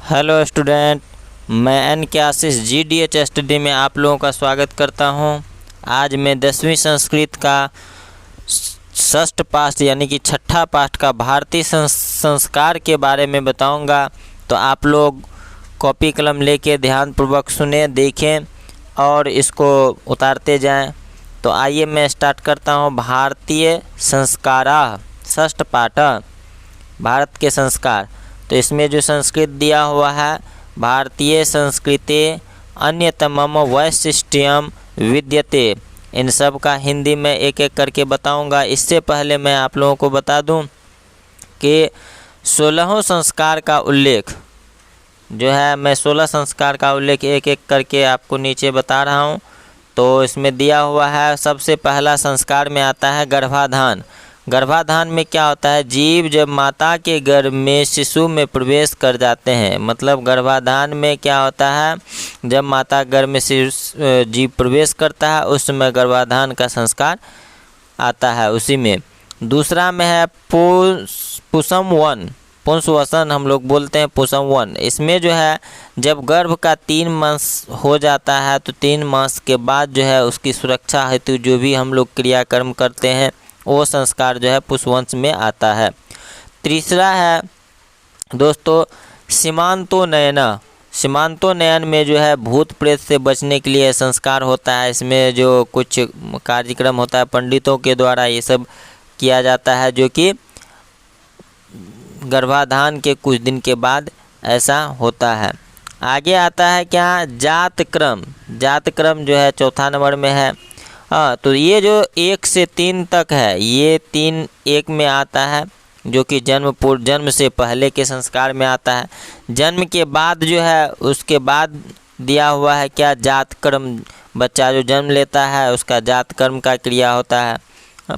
Hello student, मैं N के आशीष GDH study में आप लोगों का स्वागत करता हूं। आज मैं 10वीं संस्कृत का षष्ठ पाठ यानी कि छठा पाठ का भारतीय संस्कार के बारे में बताऊंगा। तो आप लोग कॉपी कलम लेके ध्यानपूर्वक सुने, देखें और इसको उतारते जाएं। तो आइए मैं स्टार्ट करता हूं। भारतीय संस्कारा षष्ठ पाठ, भारत के संस्कार। तो इसमें जो संस्कृत दिया हुआ है, भारतीय संस्कृते अन्यतमम वैशिष्ट्यम विद्यते। इन सब का हिंदी में एक एक करके बताऊंगा। इससे पहले मैं आप लोगों को बता दूं कि 16 संस्कार का उल्लेख जो है, मैं 16 संस्कार का उल्लेख एक एक करके आपको नीचे बता रहा हूं। तो इसमें दिया हुआ है, सबसे पहला संस्कार में आता है गर्भाधान। गर्भाधान में क्या होता है? जीव जब माता के गर्भ में शिशु में प्रवेश कर जाते हैं। मतलब गर्भाधान में क्या होता है, जब माता गर्भ में जीव प्रवेश करता है उस समय गर्भाधान का संस्कार आता है। उसी में दूसरा में है पुंसवन, पुंसवसन हम लोग बोलते हैं, पुंसवन। इसमें जो है, जब गर्भ का 3 मास हो जाता है तो 3 मास के बाद जो है उसकी सुरक्षा हेतु जो भी हम लोग क्रियाकर्म करते हैं वो संस्कार जो है पुष्पवंश में आता है। तीसरा है दोस्तों सीमांतोन्नयन। सीमांतोन्नयन में जो है भूत प्रेत से बचने के लिए संस्कार होता है। इसमें जो कुछ कार्यक्रम होता है पंडितों के द्वारा ये सब किया जाता है, जो कि गर्भाधान के कुछ दिन के बाद ऐसा होता है। आगे आता है क्या? जात क्रम। जात क्रम जो है चौथा नंबर में है। तो ये जो 1 से 3 तक है, ये 3 1 में आता है, जो कि जन्म से पहले के संस्कार में आता है। जन्म के बाद जो है, उसके बाद दिया हुआ है क्या? जात कर्म। बच्चा जो जन्म लेता है उसका जात कर्म का क्रिया होता है।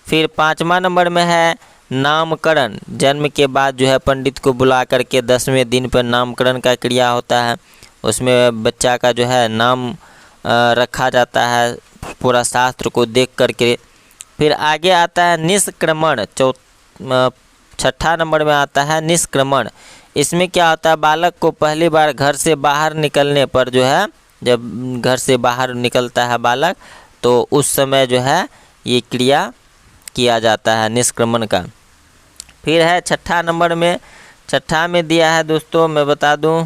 फिर 5वां नंबर में है नामकरण। जन्म के बाद जो है पंडित को बुला करके 10वें दिन पर नामकरण का क्रिया होता है। उसमें बच्चा का जो है नाम रखा जाता है पूरा शास्त्र को देख करके। फिर आगे आता है निष्क्रमण। छठा नंबर में आता है निष्क्रमण। इसमें क्या होता है? बालक को पहली बार घर से बाहर निकलने पर जो है, जब घर से बाहर निकलता है बालक, तो उस समय जो है ये क्रिया किया जाता है निष्क्रमण का। फिर है छठा नंबर में, छठा में दिया है दोस्तों, मैं बता दूं,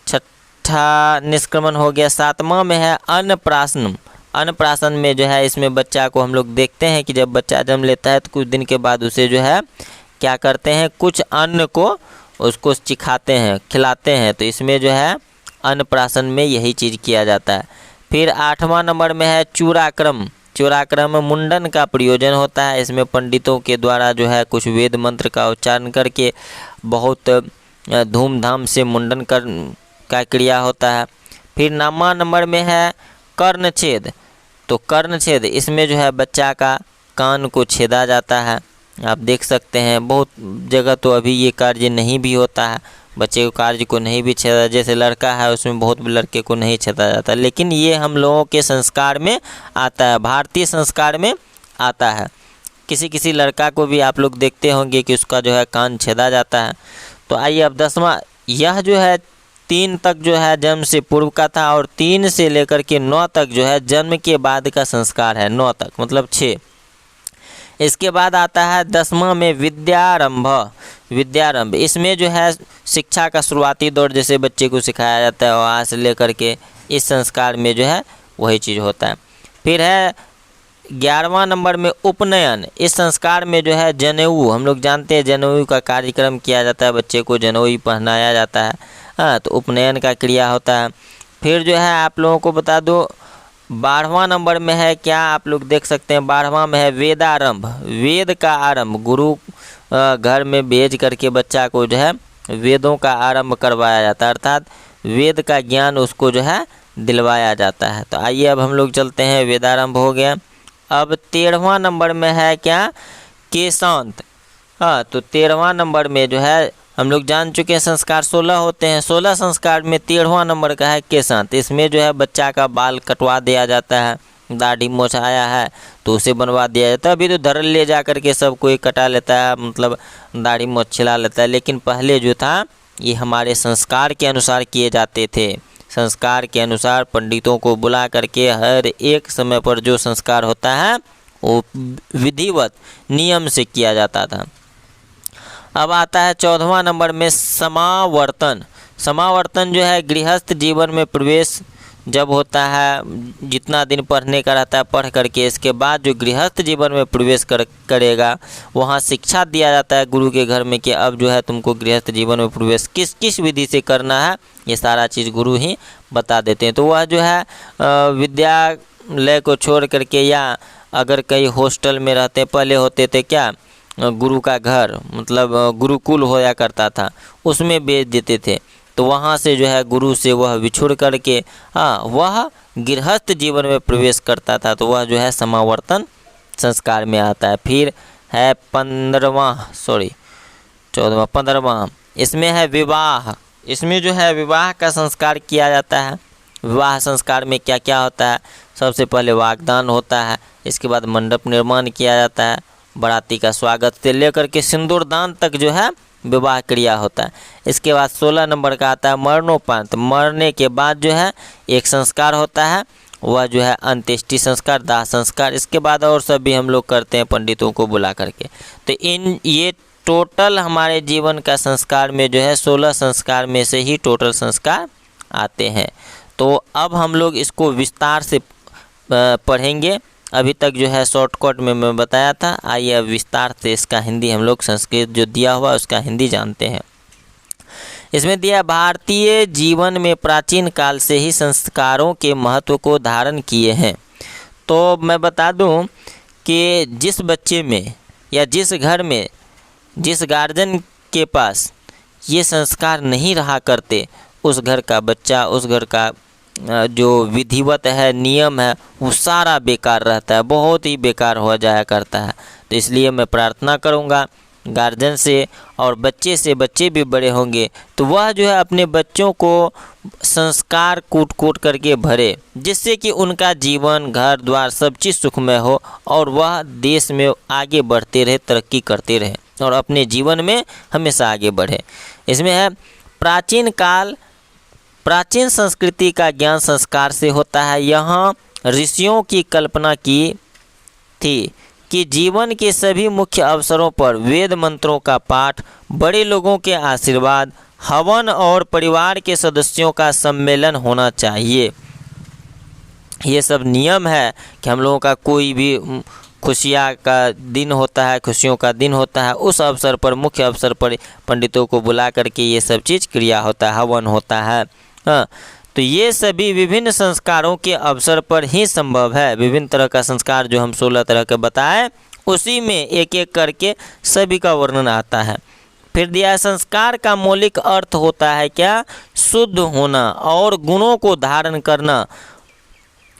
छठा निष्क्रमण हो गया। 7वां में है अन्नप्राशन। अन्नप्राशन में जो है, इसमें बच्चा को हम लोग देखते हैं कि जब बच्चा जन्म लेता है तो कुछ दिन के बाद उसे जो है क्या करते हैं, कुछ अन्न को उसको चिखाते हैं, खिलाते हैं। तो इसमें जो है अन्नप्राशन में यही चीज़ किया जाता है। फिर 8वां नंबर में है चूड़ाक्रम। चूड़ाक्रम में मुंडन का प्रयोजन होता है। इसमें पंडितों के द्वारा जो है कुछ वेद मंत्र का उच्चारण करके बहुत धूमधाम से मुंडन का क्रिया होता है। फिर 9वां नंबर में है कर्णछेद। तो कर्णछेद, इसमें जो है बच्चा का कान को छेदा जाता है। आप देख सकते हैं बहुत जगह तो अभी ये कार्य नहीं भी होता है, बच्चे को कार्य को नहीं भी छेदा। जैसे लड़का है उसमें बहुत लड़के को नहीं छेदा जाता, लेकिन ये हम लोगों के संस्कार में आता है, भारतीय संस्कार में आता है। किसी किसी लड़का को भी आप लोग देखते होंगे कि उसका जो है कान छेदा जाता है। तो आइए अब 10वां, यह जो है 3 तक जो है जन्म से पूर्व का था, और 3 से लेकर के 9 तक जो है जन्म के बाद का संस्कार है। 9 तक मतलब 6। इसके बाद आता है 10वां में विद्यारंभ। विद्यारंभ, इसमें जो है शिक्षा का शुरुआती दौर जैसे बच्चे को सिखाया जाता है वहाँ से लेकर के इस संस्कार में जो है वही चीज़ होता है। फिर है 11वां नंबर में उपनयन। इस संस्कार में जो है जनेऊ, हम लोग जानते हैं जनेऊ का कार्यक्रम किया जाता है, बच्चे को जनेऊ पहनाया जाता है। हाँ, तो उपनयन का क्रिया होता है। फिर जो है आप लोगों को बता दो 12वां नंबर में है क्या, आप लोग देख सकते हैं 12वां में है वेदारंभ। वेद का आरंभ, गुरु घर में भेज करके बच्चा को जो है वेदों का आरंभ करवाया जाता है, अर्थात वेद का ज्ञान उसको जो है दिलवाया जाता है। तो आइए अब हम लोग चलते हैं, वेदारंभ हो गया। अब 13वां नंबर में है क्या, केशांत। हाँ, तो 13वां नंबर में जो है हम लोग जान चुके हैं संस्कार 16 होते हैं। 16 संस्कार में 13वां नंबर का है केशांत। इसमें जो है बच्चा का बाल कटवा दिया जाता है, दाढ़ी मोछ आया है तो उसे बनवा दिया जाता है। अभी तो धरल ले जा कर के सब कोई कटा लेता है, मतलब दाढ़ी मोछ छिला लेता है, लेकिन पहले जो था ये हमारे संस्कार के अनुसार किए जाते थे। संस्कार के अनुसार पंडितों को बुला करके हर एक समय पर जो संस्कार होता है वो विधिवत नियम से किया जाता था। अब आता है 14वां नंबर में समावर्तन। समावर्तन जो है गृहस्थ जीवन में प्रवेश जब होता है, जितना दिन पढ़ने का रहता है पढ़ करके इसके बाद जो गृहस्थ जीवन में प्रवेश करेगा वहाँ शिक्षा दिया जाता है गुरु के घर में कि अब जो है तुमको गृहस्थ जीवन में प्रवेश किस किस विधि से करना है, ये सारा चीज़ गुरु ही बता देते हैं। तो वह जो है विद्यालय को छोड़ करके या अगर कहीं हॉस्टल में रहते, पहले होते थे क्या गुरु का घर मतलब गुरुकुल होया करता था, उसमें भेज देते थे। तो वहाँ से जो है गुरु से वह बिछुड़ करके वह गृहस्थ जीवन में प्रवेश करता था, तो वह जो है समावर्तन संस्कार में आता है। फिर है 15वां, इसमें है विवाह। इसमें जो है विवाह का संस्कार किया जाता है। विवाह संस्कार में क्या क्या होता है? सबसे पहले वागदान होता है, इसके बाद मंडप निर्माण किया जाता है, बाराती का स्वागत से लेकर के सिंदूरदान तक जो है विवाह क्रिया होता है। इसके बाद 16 नंबर का आता है मरणोपरांत। मरने के बाद जो है एक संस्कार होता है, वह जो है अंत्येष्टि संस्कार, दाह संस्कार। इसके बाद और सब भी हम लोग करते हैं पंडितों को बुला करके। तो ये टोटल हमारे जीवन का संस्कार में जो है 16 संस्कार में से ही टोटल संस्कार आते हैं। तो अब हम लोग इसको विस्तार से पढ़ेंगे। अभी तक जो है शॉर्टकट में मैं बताया था, आइए अब विस्तार से इसका हिंदी हम लोग संस्कृत जो दिया हुआ उसका हिंदी जानते हैं। इसमें दिया भारतीय जीवन में प्राचीन काल से ही संस्कारों के महत्व को धारण किए हैं। तो मैं बता दूं कि जिस बच्चे में या जिस घर में जिस गार्जियन के पास ये संस्कार नहीं रहा करते, उस घर का बच्चा, उस घर का जो विधिवत है नियम है वो सारा बेकार रहता है, बहुत ही बेकार हो जाया करता है। तो इसलिए मैं प्रार्थना करूँगा गार्जियन से और बच्चे से, बच्चे भी बड़े होंगे तो वह जो है अपने बच्चों को संस्कार कूट करके भरे, जिससे कि उनका जीवन घर द्वार सब चीज़ सुखमय हो और वह देश में आगे बढ़ते रहे, तरक्की करते रहे और अपने जीवन में हमेशा आगे बढ़े। इसमें है प्राचीन संस्कृति का ज्ञान संस्कार से होता है। यहाँ ऋषियों की कल्पना की थी कि जीवन के सभी मुख्य अवसरों पर वेद मंत्रों का पाठ, बड़े लोगों के आशीर्वाद, हवन और परिवार के सदस्यों का सम्मेलन होना चाहिए। ये सब नियम है कि हम लोगों का कोई भी खुशियाँ का दिन होता है, खुशियों का दिन होता है, उस अवसर पर मुख्य अवसर पर पंडितों को बुला करके ये सब चीज़ क्रिया होता है, हवन होता है। हाँ, तो ये सभी विभिन्न संस्कारों के अवसर पर ही संभव है। विभिन्न तरह का संस्कार जो हम 16 तरह के बताए, उसी में एक एक करके सभी का वर्णन आता है। फिर दिया संस्कार का मौलिक अर्थ होता है क्या? शुद्ध होना और गुणों को धारण करना,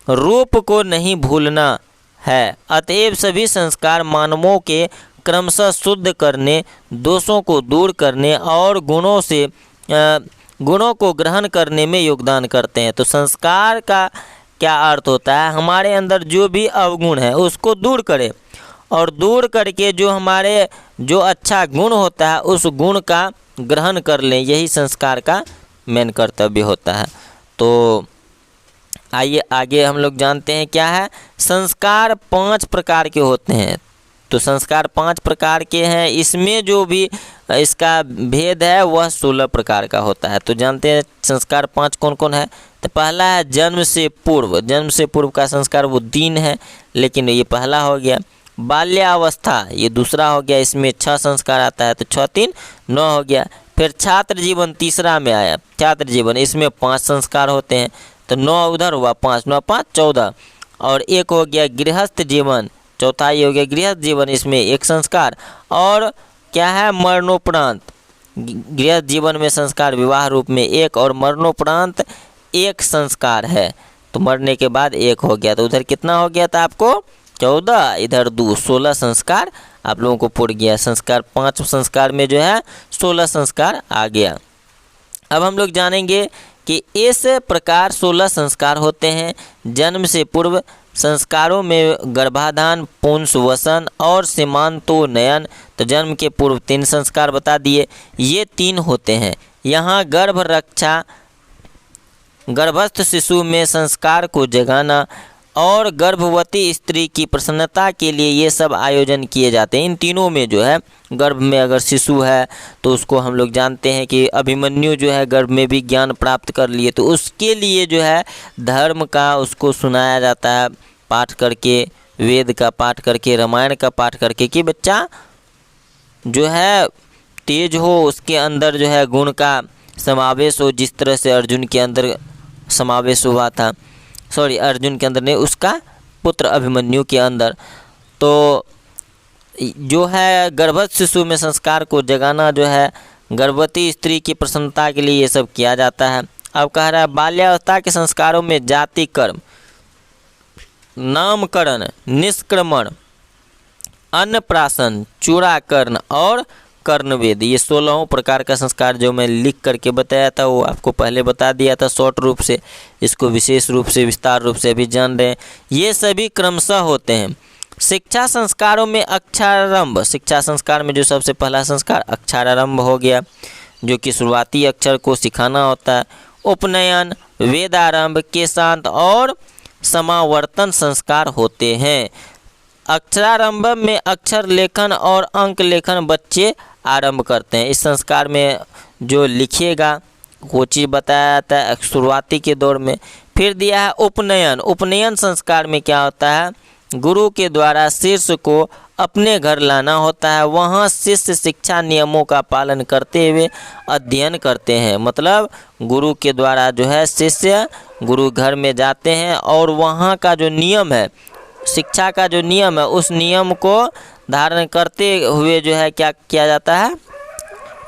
रूप को नहीं भूलना है। अतएव सभी संस्कार मानवों के क्रमशः शुद्ध करने, दोषों को दूर करने और गुणों को ग्रहण करने में योगदान करते हैं। तो संस्कार का क्या अर्थ होता है? हमारे अंदर जो भी अवगुण है उसको दूर करें और दूर करके जो अच्छा गुण होता है उस गुण का ग्रहण कर लें, यही संस्कार का मेन कर्तव्य होता है। तो आइए आगे हम लोग जानते हैं क्या है। संस्कार 5 प्रकार के होते हैं। तो संस्कार 5 प्रकार के हैं, इसमें जो भी इसका भेद है वह 16 प्रकार का होता है। तो जानते हैं संस्कार 5 कौन कौन है। तो पहला है जन्म से पूर्व। जन्म से पूर्व का संस्कार वो 3 है, लेकिन ये पहला हो गया। बाल्यावस्था ये दूसरा हो गया, इसमें 6 संस्कार आता है, तो 6 3 9 हो गया। फिर छात्र जीवन तीसरा में आया, छात्र जीवन, इसमें 5 संस्कार होते हैं, तो 9 उधर हुआ, 5 9 5 14। और एक हो गया गृहस्थ जीवन, चौथा ये हो गया गृहस्थ जीवन, इसमें 1 संस्कार। और क्या है मरणोपरांत, गृहस्थ जीवन में संस्कार विवाह रूप में 1 और मरणोपरांत 1 संस्कार है। तो मरने के बाद 1 हो गया, तो उधर कितना हो गया था आपको 14, इधर 2, 16 संस्कार आप लोगों को पुर गया। संस्कार 5 संस्कार में जो है 16 संस्कार आ गया। अब हम लोग जानेंगे कि इस प्रकार 16 संस्कार होते हैं। जन्म से पूर्व संस्कारों में गर्भाधान, पुंसवसन और सीमांतोन्नयन। तो जन्म के पूर्व 3 संस्कार बता दिए, ये 3 होते हैं। यहाँ गर्भ रक्षा, गर्भस्थ शिशु में संस्कार को जगाना और गर्भवती स्त्री की प्रसन्नता के लिए ये सब आयोजन किए जाते हैं। इन तीनों में जो है, गर्भ में अगर शिशु है तो उसको हम लोग जानते हैं कि अभिमन्यु जो है गर्भ में भी ज्ञान प्राप्त कर लिए, तो उसके लिए जो है धर्म का उसको सुनाया जाता है, पाठ करके, वेद का पाठ करके, रामायण का पाठ करके, कि बच्चा जो है तेज हो, उसके अंदर जो है गुण का समावेश हो, जिस तरह से अर्जुन के अंदर समावेश हुआ था, अर्जुन के अंदर नहीं, उसका पुत्र अभिमन्यु के अंदर। तो जो है गर्भस्थ शिशु में संस्कार को जगाना जो है, गर्भवती स्त्री की प्रसन्नता के लिए ये सब किया जाता है। अब कह रहा है बाल्यावस्था के संस्कारों में जाति कर्म, नामकरण, निष्क्रमण, अन्नप्राशन, चूड़ाकरण और कर्णवेद, ये 16 प्रकार का संस्कार जो मैं लिख करके बताया था वो आपको पहले बता दिया था शॉर्ट रूप से, इसको विशेष रूप से, विस्तार रूप से अभी जान रहे हैं। ये सभी क्रमशः होते हैं। शिक्षा संस्कारों में अक्षरारंभ, शिक्षा संस्कार में जो सबसे पहला संस्कार अक्षरारंभ हो गया, जो कि शुरुआती अक्षर को सिखाना होता है। उपनयन, वेदारंभ, केशांत और समावर्तन संस्कार होते हैं। अक्षरारंभ में अक्षर लेखन और अंक लेखन बच्चे आरंभ करते हैं। इस संस्कार में जो लिखिएगा वो चीज़ बताया जाता है शुरुआती के दौर में। फिर दिया है उपनयन। उपनयन संस्कार में क्या होता है, गुरु के द्वारा शिष्य को अपने घर लाना होता है, वहाँ शिष्य शिक्षा नियमों का पालन करते हुए अध्ययन करते हैं। मतलब गुरु के द्वारा जो है शिष्य गुरु घर में जाते हैं और वहाँ का जो नियम है, शिक्षा का जो नियम है, उस नियम को धारण करते हुए जो है क्या किया जाता है,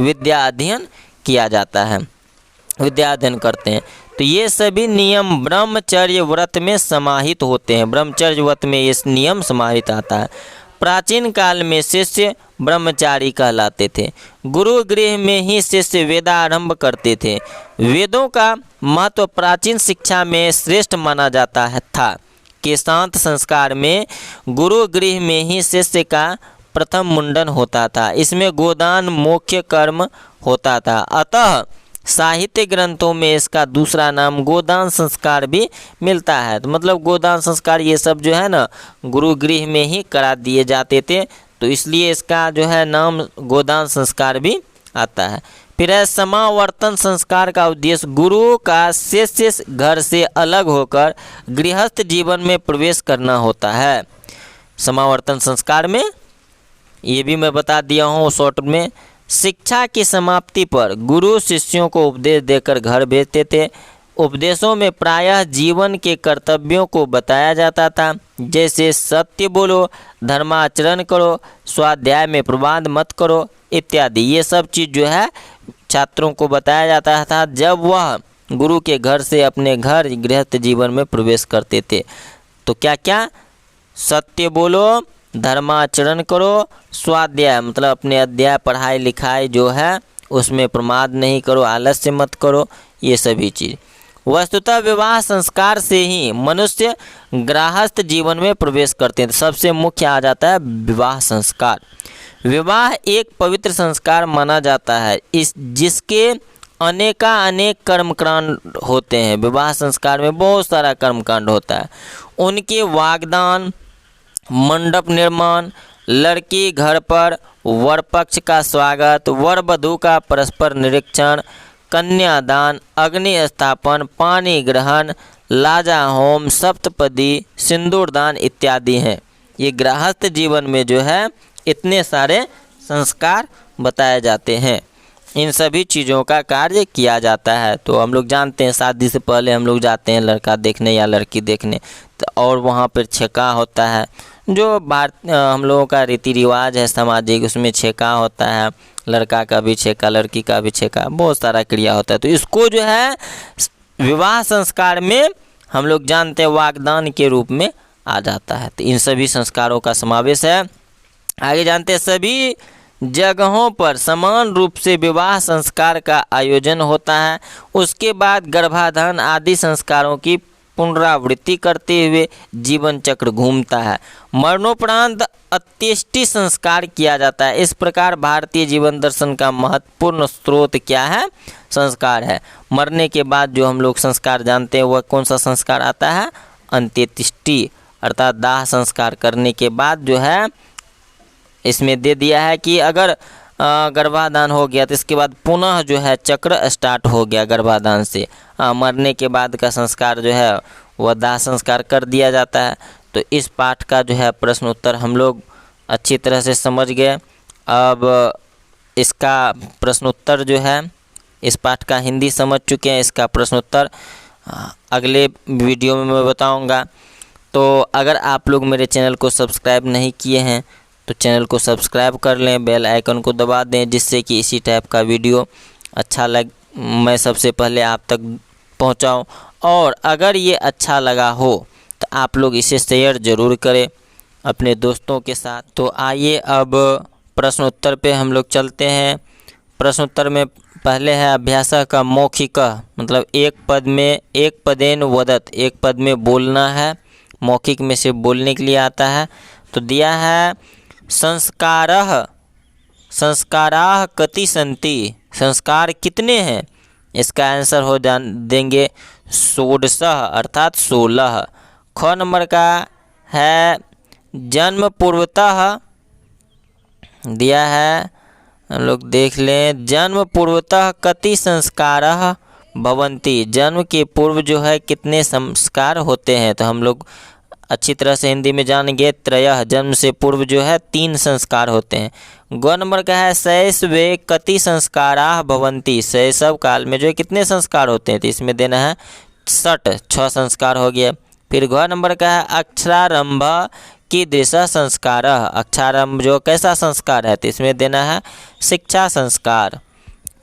विद्या अध्ययन किया जाता है, विद्या अध्ययन करते हैं। तो ये सभी नियम ब्रह्मचर्य व्रत में समाहित होते हैं। ब्रह्मचर्य व्रत में ये नियम समाहित आता है। प्राचीन काल में शिष्य ब्रह्मचारी कहलाते थे। गुरु गृह में ही शिष्य वेदारंभ करते थे। वेदों का महत्व प्राचीन शिक्षा में श्रेष्ठ माना जाता है था। केशांत संस्कार में गुरु गृह में ही शिष्य का प्रथम मुंडन होता था। इसमें गोदान मुख्य कर्म होता था। अतः साहित्य ग्रंथों में इसका दूसरा नाम गोदान संस्कार भी मिलता है। तो मतलब गोदान संस्कार ये सब जो है ना गुरु गृह में ही करा दिए जाते थे, तो इसलिए इसका जो है नाम गोदान संस्कार भी आता है। फिर है समावर्तन संस्कार का उद्देश्य गुरु का शिष्य घर से अलग होकर गृहस्थ जीवन में प्रवेश करना होता है। समावर्तन संस्कार में ये भी मैं बता दिया हूँ शॉर्ट में। शिक्षा की समाप्ति पर गुरु शिष्यों को उपदेश देकर घर भेजते थे। उपदेशों में प्रायः जीवन के कर्तव्यों को बताया जाता था, जैसे सत्य बोलो, धर्माचरण करो, स्वाध्याय में प्रमाद मत करो इत्यादि। ये सब चीज़ जो है छात्रों को बताया जाता था जब वह गुरु के घर से अपने घर गृहस्थ जीवन में प्रवेश करते थे। तो क्या क्या, सत्य बोलो, धर्माचरण करो, स्वाध्याय मतलब अपने अध्याय पढ़ाई लिखाई जो है उसमें प्रमाद नहीं करो, आलस्य मत करो, ये सभी चीज़। वस्तुतः विवाह संस्कार से ही मनुष्य गृहस्थ जीवन में प्रवेश करते हैं। सबसे मुख्य आ जाता है विवाह संस्कार। विवाह एक पवित्र संस्कार माना जाता है, जिसके अनेक कर्मकांड होते हैं। विवाह संस्कार में बहुत सारा कर्मकांड होता है। उनके वागदान, मंडप निर्माण, लड़की घर पर वर पक्ष का स्वागत, वर वधू का परस्पर निरीक्षण, कन्यादान, अग्नि स्थापन, पानी ग्रहण, लाजा होम, सप्तपदी, सिंदूरदान इत्यादि हैं। ये गृहस्थ जीवन में जो है इतने सारे संस्कार बताए जाते हैं। इन सभी चीज़ों का कार्य किया जाता है। तो हम लोग जानते हैं शादी से पहले हम लोग जाते हैं लड़का देखने या लड़की देखने, तो और वहाँ पर छेका होता है, जो हम लोगों का रीति रिवाज है सामाजिक, उसमें छेका होता है, लड़का का भी छेका, लड़की का भी छेका, बहुत सारा क्रिया होता है। तो इसको जो है विवाह संस्कार में हम लोग जानते हैं वागदान के रूप में आ जाता है। तो इन सभी संस्कारों का समावेश है। आगे जानते हैं सभी जगहों पर समान रूप से विवाह संस्कार का आयोजन होता है। उसके बाद गर्भाधान आदि संस्कारों की पुनरावृत्ति करते हुए जीवन चक्र घूमता है। मरणोपरांत अंत्येष्टि संस्कार किया जाता है। इस प्रकार भारतीय जीवन दर्शन का महत्वपूर्ण स्रोत क्या है? संस्कार है। मरने के बाद जो हम लोग संस्कार जानते हैं वह कौन सा संस्कार आता है? अंत्येष्टि, अर्थात दाह संस्कार करने के बाद जो है इसमें दे दिया है कि अगर गर्भाधान हो गया तो इसके बाद पुनः जो है चक्र स्टार्ट हो गया गर्भाधान से। मरने के बाद का संस्कार जो है वह दाह संस्कार कर दिया जाता है। तो इस पाठ का जो है प्रश्न उत्तर हम लोग अच्छी तरह से समझ गए। अब इसका प्रश्न उत्तर जो है इस पाठ का हिंदी समझ चुके हैं, इसका प्रश्न उत्तर अगले वीडियो में मैं बताऊंगा। तो अगर आप लोग मेरे चैनल को सब्सक्राइब नहीं किए हैं तो चैनल को सब्सक्राइब कर लें, बेल आइकन को दबा दें, जिससे कि इसी टाइप का वीडियो मैं सबसे पहले आप तक पहुंचाऊं। और अगर ये अच्छा लगा हो तो आप लोग इसे शेयर ज़रूर करें अपने दोस्तों के साथ। तो आइए अब प्रश्न उत्तर पे हम लोग चलते हैं। प्रश्न उत्तर में पहले है अभ्यास का मौखिक, मतलब एक पद में एक पदेन वदत, एक पद में बोलना है, मौखिक में से बोलने के लिए आता है। तो दिया है संस्काराः कति सन्ति, संस्कार कितने हैं? इसका आंसर हो देंगे 16 अर्थात 16। ख नंबर का है जन्म पूर्वतः, दिया है हम लोग देख लें, जन्म पूर्वतः कति संस्कारः भवन्ति, जन्म के पूर्व जो है कितने संस्कार होते हैं? तो हम लोग अच्छी तरह से हिंदी में जानेंगे त्रयः, जन्म से पूर्व जो है 3 संस्कार होते हैं। ग नंबर का है शैशवे कति संस्काराः भवन्ति, शैशव काल में जो है कितने संस्कार होते हैं? तो इसमें देना है 6 संस्कार हो गया। फिर घ नंबर का है अक्षरारंभ कीदृश संस्कारः, अक्षरारंभ जो कैसा संस्कार है? तो इसमें देना है शिक्षा संस्कार।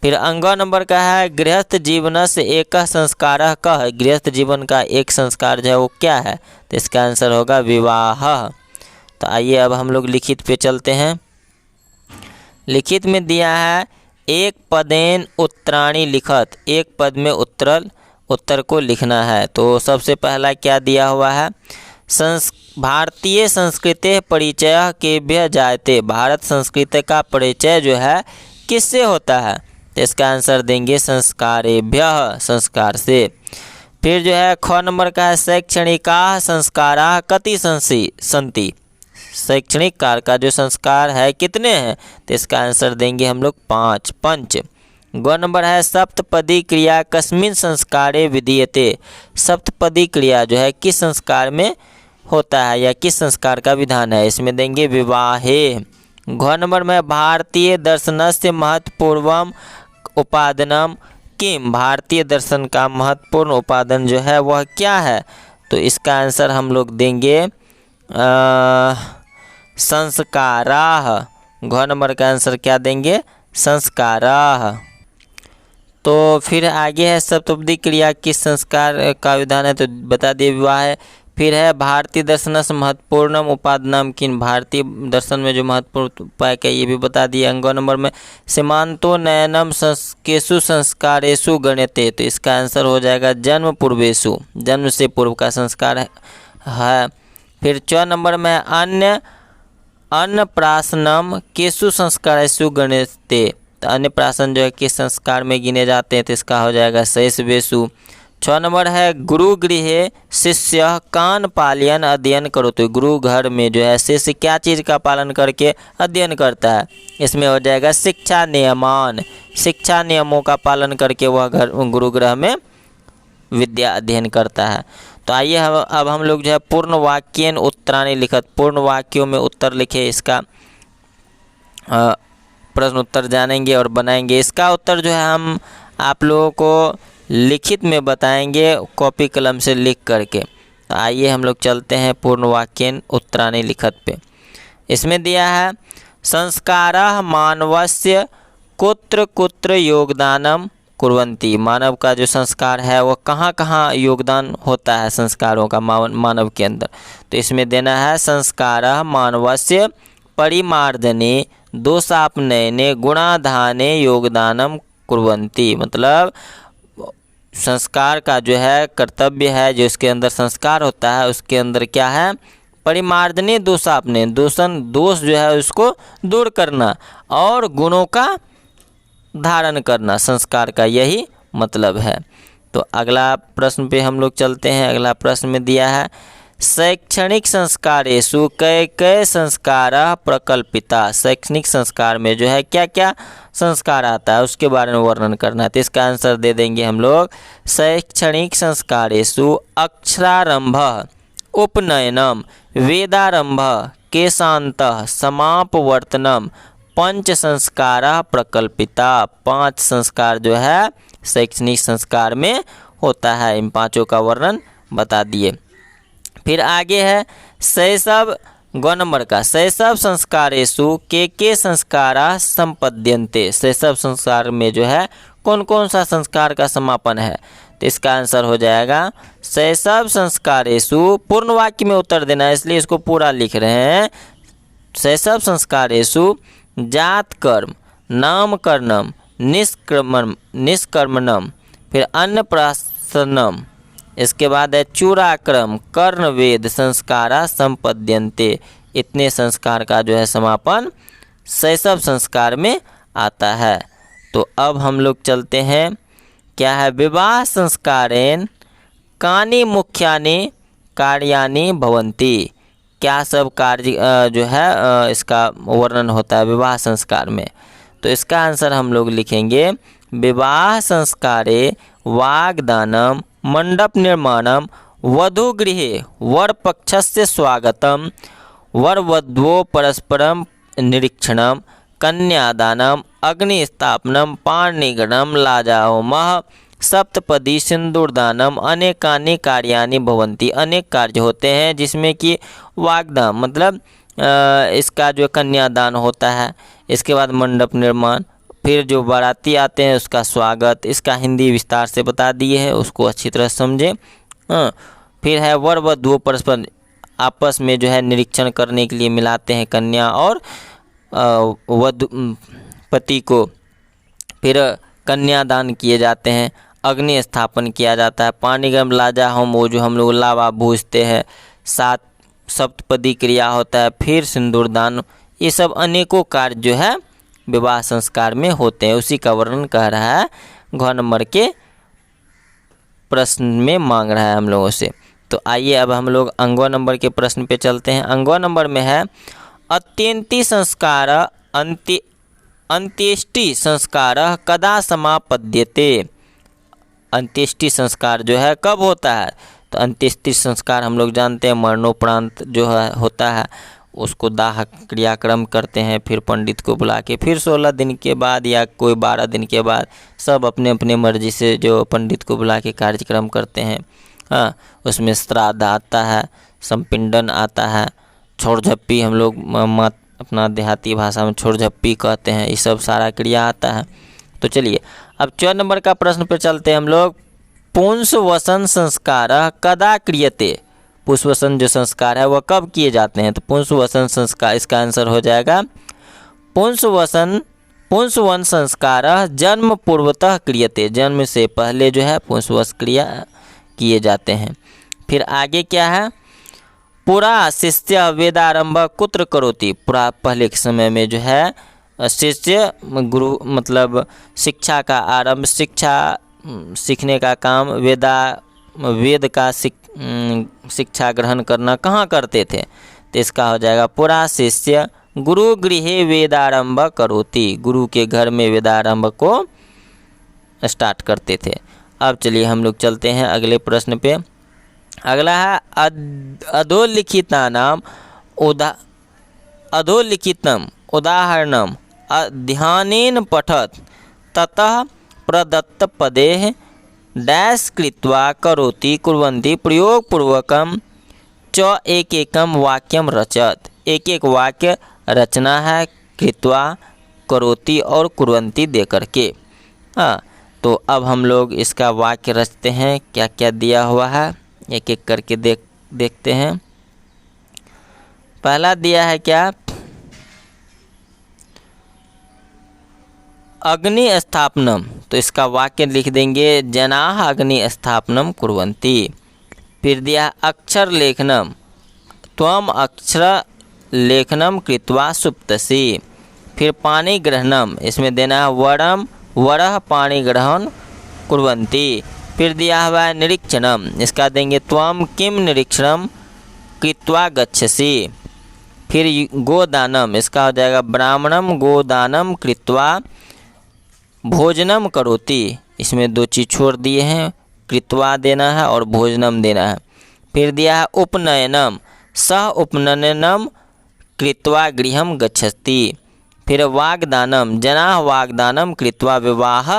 फिर अंग नंबर का है गृहस्थ जीवन से एक संस्कार कह, गृहस्थ जीवन का एक संस्कार जो है वो क्या है? तो इसका आंसर होगा विवाह। तो आइए अब हम लोग लिखित पे चलते हैं। लिखित में दिया है एक पदेन उत्तराणि लिखत, एक पद में उत्तर को लिखना है। तो सबसे पहला क्या दिया हुआ है? भारतीय संस्कृति परिचय केभ्य जायते, भारत संस्कृति का परिचय जो है किससे होता है? तो इसका आंसर देंगे संस्कारेभ्यः, संस्कार से। फिर जो है ख नंबर का है शैक्षणिकाः संस्काराः कति सन्ति, शैक्षणिक काल का जो संस्कार है कितने हैं? तो इसका आंसर देंगे हम लोग 5 पंच। ग नंबर है सप्तपदी क्रिया कस्मिन् संस्कारे विधीयते, सप्तपदी क्रिया जो है किस संस्कार में होता है या किस संस्कार का विधान है? इसमें देंगे विवाहे। घ नंबर में भारतीय दर्शनस्य महत्वपूर्वम उपादानम किम, भारतीय दर्शन का महत्वपूर्ण उपादान जो है वह क्या है? तो इसका आंसर हम लोग देंगे संस्काराः। घ नंबर का आंसर क्या देंगे? संस्काराः। तो फिर आगे है सप्तपदी क्रिया किस संस्कार का विधान है? तो बता दिए विवाह है। फिर है भारतीय दर्शन से महत्वपूर्णम उपादानम किन, भारतीय दर्शन में जो महत्वपूर्ण उपाय क्या ये भी बता दिए। अंग नंबर में सीमांतो नयनम केषु संस्कारेषु गण्यते, तो इसका आंसर हो जाएगा जन्म पूर्वेषु, जन्म से पूर्व का संस्कार है। फिर 4 नंबर में अन्नप्राशनम केषु संस्कारेषु गण्यते, तो अन्नप्राशन जो है किस संस्कार में गिने जाते हैं? तो इसका हो जाएगा शैशवेषु। 6 नंबर है गुरु गृहे शिष्य कान पालयन अध्ययन करो, तो गुरु घर में जो है शिष्य क्या चीज़ का पालन करके अध्ययन करता है? इसमें हो जाएगा शिक्षा नियमान, शिक्षा नियमों का पालन करके वह घर गुरु गृह में विद्या अध्ययन करता है। तो आइए अब हम लोग जो है पूर्ण वाक्यन उत्तराणि लिखत, पूर्ण वाक्यों में उत्तर लिखे, इसका प्रश्न उत्तर जानेंगे और बनाएंगे। इसका उत्तर जो है हम आप लोगों को लिखित में बताएंगे कॉपी कलम से लिख करके। तो आइए हम लोग चलते हैं पूर्ण वाक्यन उत्तराणि लिखत पे। इसमें दिया है संस्काराः मानवस्य कुत्र कुत्र योगदानम कुर्वन्ति, मानव का जो संस्कार है वो कहाँ कहाँ योगदान होता है संस्कारों का मानव के अंदर? तो इसमें देना है संस्काराः मानवस्य परिमार्जने दोषापनयने गुणाधाने योगदानम कुर्वन्ति, मतलब संस्कार का जो है कर्तव्य है, जो इसके अंदर संस्कार होता है उसके अंदर क्या है? परिमार्जने दोषापने, दोष जो है उसको दूर करना और गुणों का धारण करना, संस्कार का यही मतलब है। तो अगला प्रश्न पे हम लोग चलते हैं। अगला प्रश्न में दिया है शैक्षणिक संस्कारेषु कै कै संस्कारः प्रकल्पिता। शैक्षणिक संस्कार में जो है क्या क्या संस्कार आता है उसके बारे में वर्णन करना है। तो इसका आंसर दे देंगे हम लोग शैक्षणिक संस्कारेषु अक्षरारंभः उपनयनम वेदारंभः केशान्तः समापवर्तनम पंच संस्कारः प्रकल्पिता। 5 संस्कार जो है शैक्षणिक संस्कार में होता है। इन 5 का वर्णन बता दिए। फिर आगे है शैशव, ग नंबर का शैशव संस्कारेषु के संस्कारा संपद्यन्ते। शैशव संस्कार में जो है कौन कौन सा संस्कार का समापन है। तो इसका आंसर हो जाएगा शैशव संस्कारेषु, पूर्ण वाक्य में उत्तर देना है इसलिए इसको पूरा लिख रहे हैं। शैशव संस्कारेषु जात कर्म नामकरणम निष्कर्मणम, फिर अन्नप्राशनम, इसके बाद है चूड़ाक्रम कर्णवेद संस्कारा संपद्यन्ते। इतने संस्कार का जो है समापन शैशव संस्कार में आता है। तो अब हम लोग चलते हैं क्या है विवाह संस्कारेण कानि मुख्यानि कार्याणि भवन्ति। क्या सब कार्य जो है इसका वर्णन होता है विवाह संस्कार में। तो इसका आंसर हम लोग लिखेंगे विवाह संस्कारे वाग्दानम मंडप निर्माणम वधूगृहे वरपक्षस्य स्वागतम वरवध्वो परस्परम निरीक्षणम कन्यादानम अग्निस्थापनम पाणिग्रहणम लाजाहोमः सप्तपदी सिंदूरदानम अनेकानि कार्याणि भवन्ति। अनेक कार्य होते हैं जिसमें कि वाग्दान मतलब इसका जो कन्यादान होता है, इसके बाद मंडप निर्माण, फिर जो बाराती आते हैं उसका स्वागत। इसका हिंदी विस्तार से बता दिए है, उसको अच्छी तरह समझें। फिर है वर वधू परस्पर आपस में जो है निरीक्षण करने के लिए मिलाते हैं कन्या और वधू पति को। फिर कन्यादान किए जाते हैं, अग्नि स्थापन किया जाता है, पाणिग्रहण लाजा होम वो जो हम लोग लावा भूजते हैं, 7 सप्तपदी क्रिया होता है, फिर सिंदूरदान। ये सब अनेकों कार्य जो है विवाह संस्कार में होते हैं। उसी का वर्णन कह रहा है घ नंबर के प्रश्न में मांग रहा है हम लोगों से। तो आइए अब हम लोग अंगवा नंबर के प्रश्न पे चलते हैं। अंगवा नंबर में है अत्यंती संस्कार अंत्येष्टि संस्कार कदा समापद्यते। अंत्येष्टि संस्कार जो है कब होता है। तो अंत्येष्टि संस्कार हम लोग जानते हैं मरणोपरांत जो है होता है, उसको दाह क्रियाक्रम करते हैं, फिर पंडित को बुला के फिर 16 दिन के बाद या कोई 12 दिन के बाद सब अपने अपने मर्जी से जो पंडित को बुला के कार्यक्रम करते हैं। हाँ, उसमें श्राद्ध आता है, संपिंडन आता है, छोड़ झप्पी हम लोग अपना देहाती भाषा में छोड़ झप्पी कहते हैं, ये सब सारा क्रिया आता है। तो चलिए अब 4 नंबर का प्रश्न पे चलते हैं हम लोग। पुंसवसन संस्कार कदा क्रियते। पुंसवसन जो संस्कार है वह कब किए जाते हैं। तो पुंसवसन संस्कार, इसका आंसर हो जाएगा पुंसवन संस्कार जन्म पूर्वतः क्रियते। जन्म से पहले जो है पुंसवस क्रिया किए जाते हैं। फिर आगे क्या है पुरा शिष्य वेदारंभ कुत्र करोति। पुरा पहले के समय में जो है शिष्य गुरु मतलब शिक्षा का आरंभ, शिक्षा सीखने का काम वेद का शिक्षा ग्रहण करना कहाँ करते थे। तो इसका हो जाएगा पुरा शिष्य गुरु गृहे वेदारंभ करोति। गुरु के घर में वेदारंभ को स्टार्ट करते थे। अब चलिए हम लोग चलते हैं अगले प्रश्न पे। अगला है अधोलिखितम उदाहरणम ध्यानेन पठत ततः प्रदत्त पदेः डैश कृत्वा करोति कुर्वन्ति प्रयोगपूर्वकम च एकैकं वाक्यम रचत। एक एक वाक्य रचना है कृत्वा करोति और कुर्वन्ति दे करके। हाँ, तो अब हम लोग इसका वाक्य रचते हैं। क्या क्या दिया हुआ है एक एक करके देखते हैं। पहला दिया है क्या अग्नि स्थापनम। तो इसका वाक्य लिख देंगे जनाः अग्नि स्थापनम कुर्वन्ति। फिर दिया अक्षर लेखनम। त्वम अक्षर लेखनम कृत्वा सुप्तसि। फिर पानी ग्रहणम, इसमें देना है वरम वरह पानी ग्रहण कुर्वन्ति। फिर दिया हुआ है निरीक्षणम, इसका देंगे त्वम किम निरीक्षणम कृत्वा गच्छसि। फिर गोदानम, इसका हो जाएगा ब्राह्मणम गोदानम कृत्वा भोजनम करोति। इसमें दो चीज़ छोड़ दिए हैं, कृत्वा देना है और भोजनम देना है। फिर दिया है उपनयनम, सह उपनयनम कृत्वा गृहम गच्छति। फिर वाग्दानम, जनाः वाग्दानम कृत्वा विवाह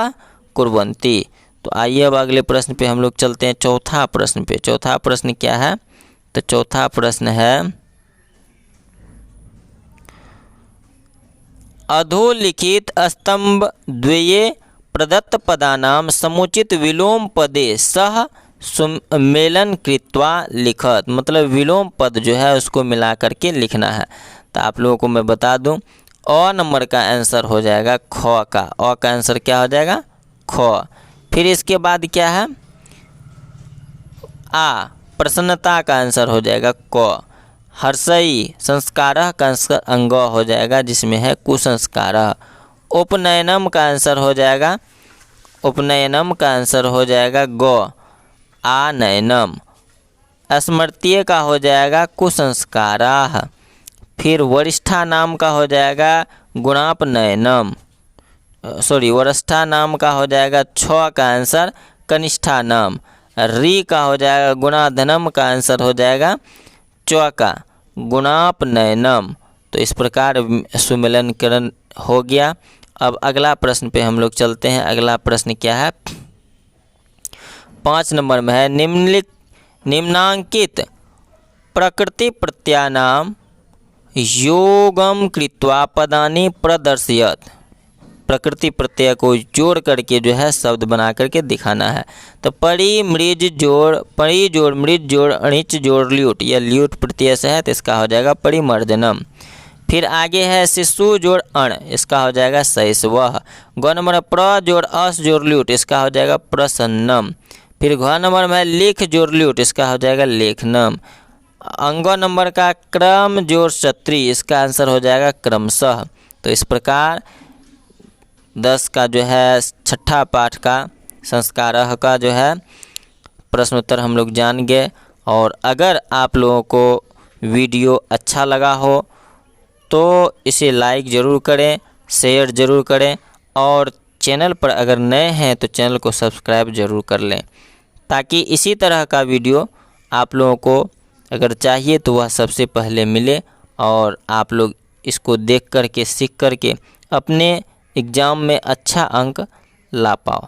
कुर्वन्ति। तो आइए अब अगले प्रश्न पे हम लोग चलते हैं, चौथा प्रश्न पे। चौथा प्रश्न क्या है? तो चौथा प्रश्न है अधोलिखित स्तंभ द्वये प्रदत्त पदानाम समुचित विलोम पदे सह सम्मेलन कृत्वा लिखत। मतलब विलोम पद जो है उसको मिला करके लिखना है। तो आप लोगों को मैं बता दूं, अ नंबर का आंसर हो जाएगा ख का। अ का आंसर क्या हो जाएगा? ख। फिर इसके बाद क्या है? आ, प्रसन्नता का आंसर हो जाएगा क। हर्षई संस्कारः का आंसर अंग हो जाएगा, जिसमें है कुसंस्कारः। उपनयनम का आंसर हो जाएगा, उपनयनम का आंसर हो जाएगा ग। आनयनम। स्मृतीय का हो जाएगा कुसंस्काराः। फिर वरिष्ठा नाम का हो जाएगा गुणापनयनम, सॉरी वरिष्ठा नाम का हो जाएगा छ का आंसर कनिष्ठा नाम। री का हो जाएगा गुणाधनम का आंसर हो जाएगा च का गुणापनयनम। तो इस प्रकार सुमेलनकरण हो गया। अब अगला प्रश्न पे हम लोग चलते हैं। अगला प्रश्न क्या है? 5 नंबर में है निम्नांकित प्रकृति प्रत्ययानाम योगम कृत्वा पदानि प्रदर्शयत। प्रकृति प्रत्यय को जोड़ करके जो है शब्द बना करके दिखाना है। तो परि मृज जोड़, परि जोड़ मृज जोड़ अणिच जोड़ ल्यूट, यह ल्यूट प्रत्यय से है तो इसका हो जाएगा परिमर्दनम। फिर आगे है शिशु जोड़ अण, इसका हो जाएगा शैशवः। ग नंबर प्र जोड़ अस जोड़ ल्यूट, इसका हो जाएगा प्रसन्नम। फिर घ नंबर में लिख जोड़ ल्यूट, इसका हो जाएगा लेखनम। अंग नंबर का क्रम जोड़ क्षत्रि, इसका आंसर हो जाएगा क्रमशः। तो इस प्रकार 10 का जो है छठा पाठ का संस्कारः का जो है प्रश्नोत्तर हम लोग जान गए। और अगर आप लोगों को वीडियो अच्छा लगा हो तो इसे लाइक ज़रूर करें, शेयर ज़रूर करें, और चैनल पर अगर नए हैं तो चैनल को सब्सक्राइब ज़रूर कर लें, ताकि इसी तरह का वीडियो आप लोगों को अगर चाहिए तो वह सबसे पहले मिले और आप लोग इसको देख कर के सीख कर के अपने एग्ज़ाम में अच्छा अंक ला पाओ।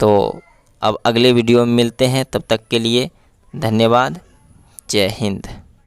तो अब अगले वीडियो में मिलते हैं, तब तक के लिए धन्यवाद। जय हिंद।